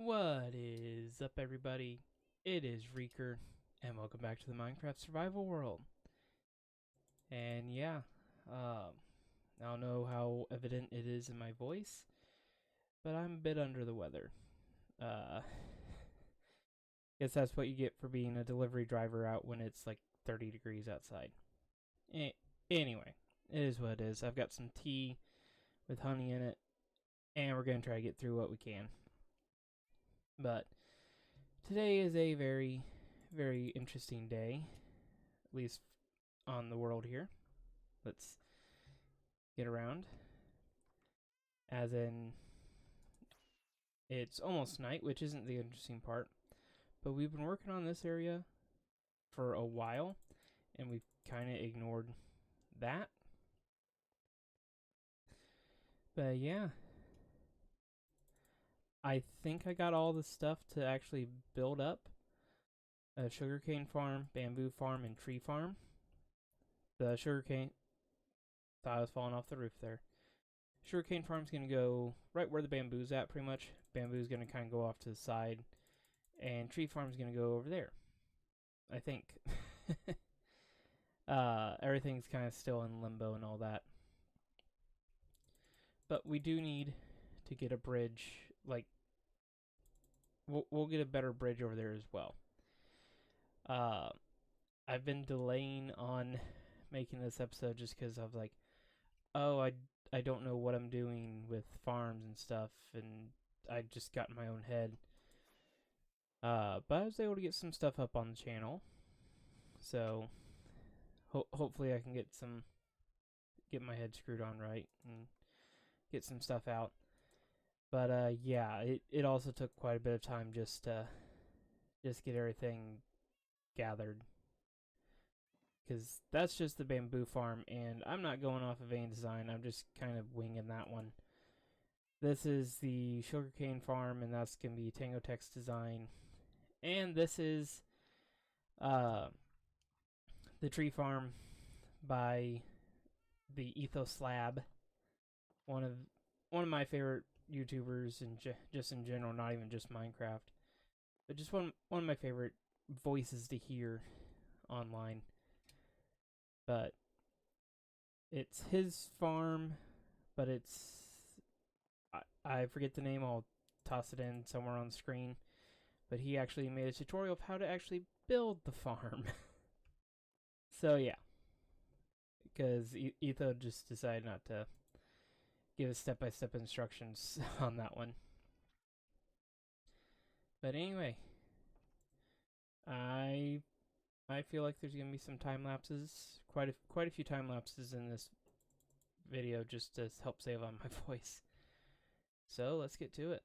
What is up, everybody? It is Wreaker, and welcome back to the Minecraft survival world. And yeah, I don't know how evident it is in my voice, but I'm a bit under the weather. Guess that's what you get for being a delivery driver out when it's like 30 degrees outside. Anyway, it is what it is. I've got some tea with honey in it, and we're going to try to get through what we can. But today is a very, very interesting day, at least on the world here. Let's get around. As in, it's almost night, which isn't the interesting part. But we've been working on this area for a while, and we've kind of ignored that. But yeah, I think I got all the stuff to actually build up a sugarcane farm, bamboo farm, and tree farm. The sugarcane, thought I was falling off the roof there. Sugarcane farm's going to go right where the bamboo's at, pretty much. Bamboo's going to kind of go off to the side, and tree farm's going to go over there, I think. Everything's kind of still in limbo and all that. But we do need to get a bridge, like, we'll get a better bridge over there as well. I've been delaying on making this episode just because I was like, oh, I don't know what I'm doing with farms and stuff, and I just got in my own head. But I was able to get some stuff up on the channel, so hopefully I can get my head screwed on right and get some stuff out. But yeah, it also took quite a bit of time just to get everything gathered, because that's just the bamboo farm, and I'm not going off of any design. I'm just kind of winging that one. This is the sugarcane farm, and that's going to be Tango Text design. And this is the tree farm by the Ethos Lab, one of my favorite YouTubers, and just in general, not even just Minecraft, but just one of my favorite voices to hear online. But it's his farm, but it's I forget the name. I'll toss it in somewhere on the screen. But he actually made a tutorial of how to actually build the farm. So yeah, because Etho just decided not to give us step-by-step instructions on that one. But anyway, I feel like there's gonna be some time lapses, quite a few time lapses in this video, just to help save on my voice. So let's get to it.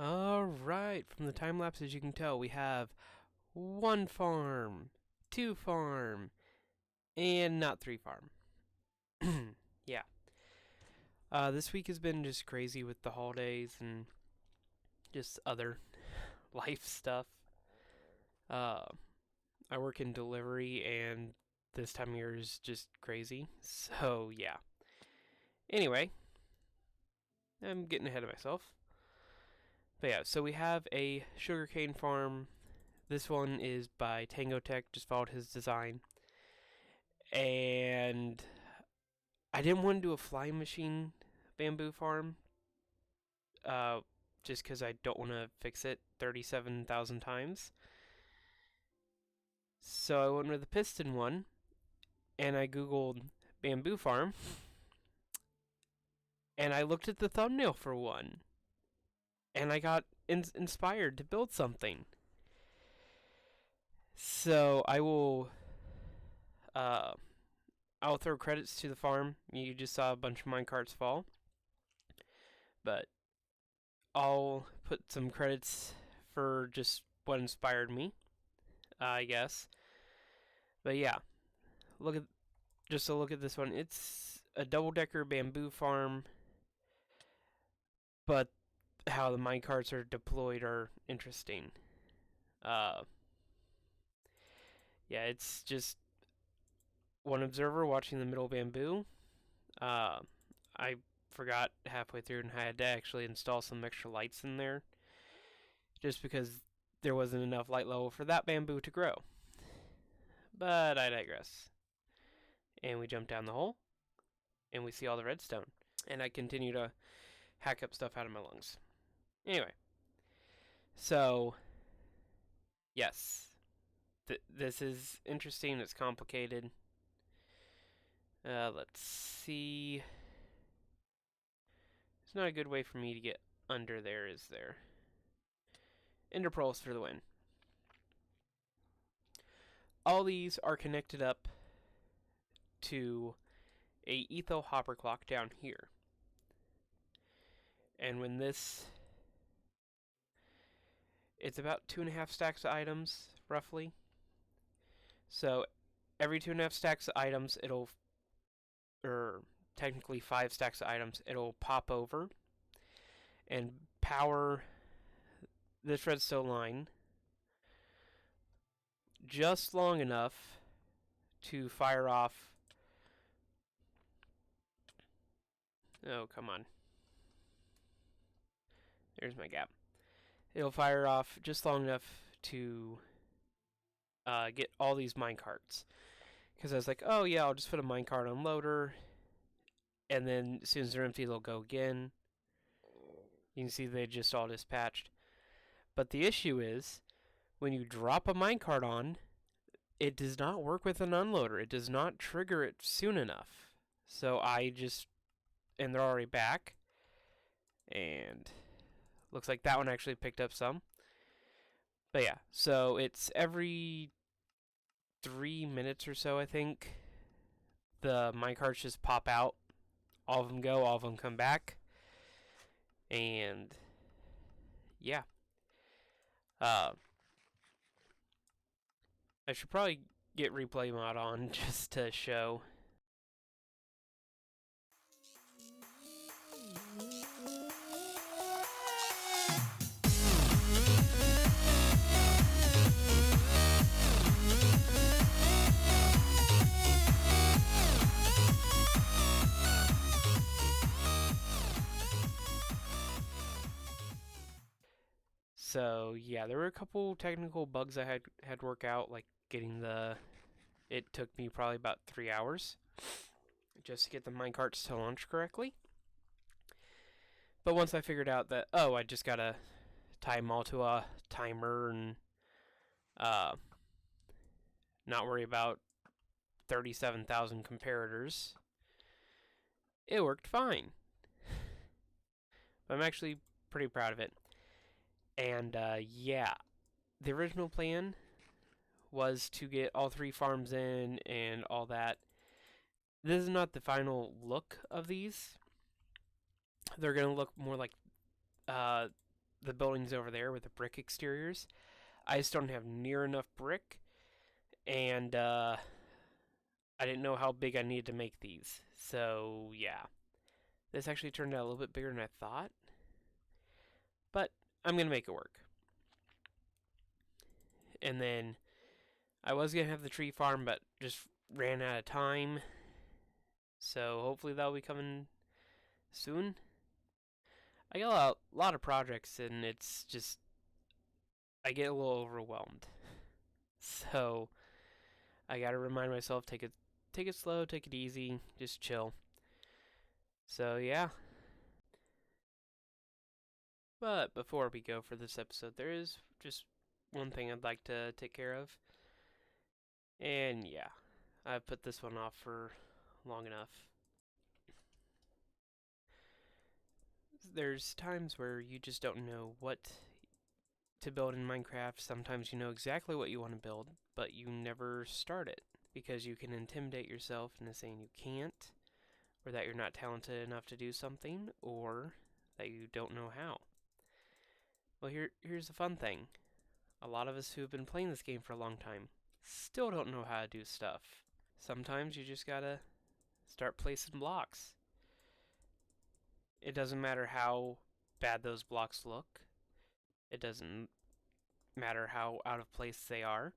Alright, from the time lapses you can tell we have 1 farm, 2 farm, and not 3 farm. Yeah. This week has been just crazy with the holidays and just other life stuff. I work in delivery and this time of year is just crazy. So, yeah. Anyway, I'm getting ahead of myself. But yeah, so we have a sugarcane farm. This one is by Tango Tech, just followed his design. And I didn't want to do a flying machine bamboo farm, just because I don't want to fix it 37,000 times. So I went with the piston one, and I googled bamboo farm, and I looked at the thumbnail for one, and I got inspired to build something. So I'll throw credits to the farm. You just saw a bunch of minecarts fall, but I'll put some credits for just what inspired me, I guess. But yeah, look at this one. It's a double-decker bamboo farm, but how the minecarts are deployed are interesting. Yeah, it's just one observer watching the middle bamboo. I forgot halfway through and I had to actually install some extra lights in there, just because there wasn't enough light level for that bamboo to grow. But I digress. And we jump down the hole, and we see all the redstone. And I continue to hack up stuff out of my lungs. Anyway, so yes, this is interesting. It's complicated. Let's see. It's not a good way for me to get under there, is there? Ender pearls for the win. All these are connected up to a etho hopper clock down here. And when this, it's about 2.5 stacks of items, roughly. So every 2.5 stacks of items, or technically 5 stacks of items, it'll pop over and power this redstone line just long enough to fire off. Oh, come on. There's my gap. It'll fire off just long enough to get all these minecarts. Because I was like, oh yeah, I'll just put a minecart on loader, and then as soon as they're empty, they'll go again. You can see they just all dispatched. But the issue is, when you drop a minecart on, it does not work with an unloader. It does not trigger it soon enough. So and they're already back. And looks like that one actually picked up some. But yeah, so it's every 3 minutes or so, I think, the minecarts just pop out. All of them go, all of them come back. And yeah. I should probably get replay mod on just to show. So yeah, there were a couple technical bugs I had to work out, like getting it took me probably about 3 hours just to get the minecarts to launch correctly. But once I figured out that, oh, I just gotta tie them all to a timer and not worry about 37,000 comparators, it worked fine. I'm actually pretty proud of it. And yeah, the original plan was to get all 3 farms in and all that. This is not the final look of these. They're going to look more like the buildings over there with the brick exteriors. I just don't have near enough brick, and I didn't know how big I needed to make these. So yeah, this actually turned out a little bit bigger than I thought, but I'm gonna make it work. And then I was gonna have the tree farm, but just ran out of time. So hopefully that'll be coming soon. I got a lot of projects, and it's just I get a little overwhelmed. So I gotta remind myself take it slow, take it easy, just chill. So yeah. But before we go for this episode, there is just one thing I'd like to take care of. And yeah, I've put this one off for long enough. There's times where you just don't know what to build in Minecraft. Sometimes you know exactly what you want to build, but you never start it because you can intimidate yourself into saying you can't, or that you're not talented enough to do something, or that you don't know how. Well, here's the fun thing. A lot of us who have been playing this game for a long time still don't know how to do stuff. Sometimes you just gotta start placing blocks. It doesn't matter how bad those blocks look. It doesn't matter how out of place they are.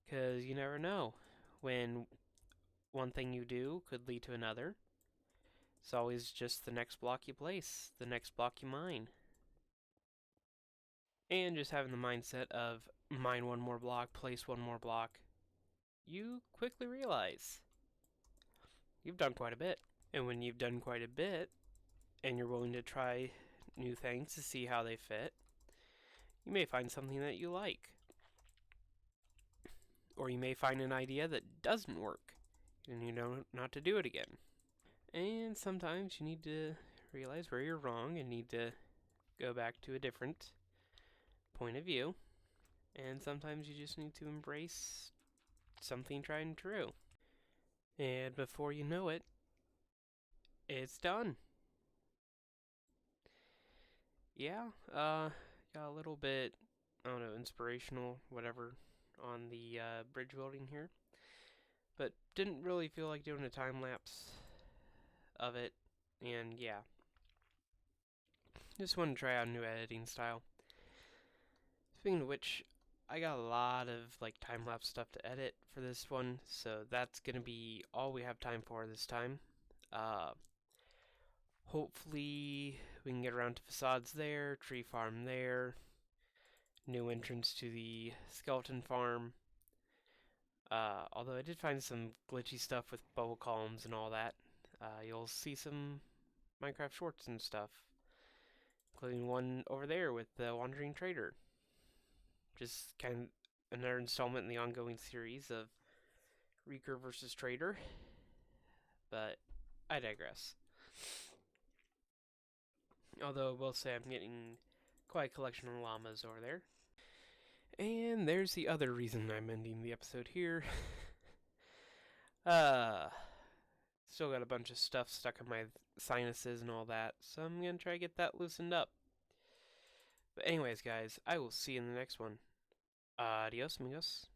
Because you never know when one thing you do could lead to another. It's always just the next block you place, the next block you mine. And just having the mindset of mine one more block, place one more block, you quickly realize you've done quite a bit. And when you've done quite a bit, and you're willing to try new things to see how they fit, you may find something that you like. Or you may find an idea that doesn't work, and you know not to do it again. And sometimes you need to realize where you're wrong and need to go back to a different point of view. And sometimes you just need to embrace something tried and true. And before you know it, it's done. Yeah, got a little bit, I don't know, inspirational, whatever, on the bridge building here. But didn't really feel like doing a time lapse of it. And yeah, just wanted to try out a new editing style. Speaking of which, I got a lot of like time lapse stuff to edit for this one, so that's gonna be all we have time for this time. Hopefully we can get around to facades there, tree farm there, new entrance to the skeleton farm. Although I did find some glitchy stuff with bubble columns and all that. You'll see some Minecraft shorts and stuff, including one over there with the Wandering Trader. Just kind of another installment in the ongoing series of Wreaker versus Trader. But I digress. Although I will say I'm getting quite a collection of llamas over there. And there's the other reason I'm ending the episode here. Still got a bunch of stuff stuck in my sinuses and all that, so I'm gonna try to get that loosened up. But anyways, guys, I will see you in the next one. Adios, amigos.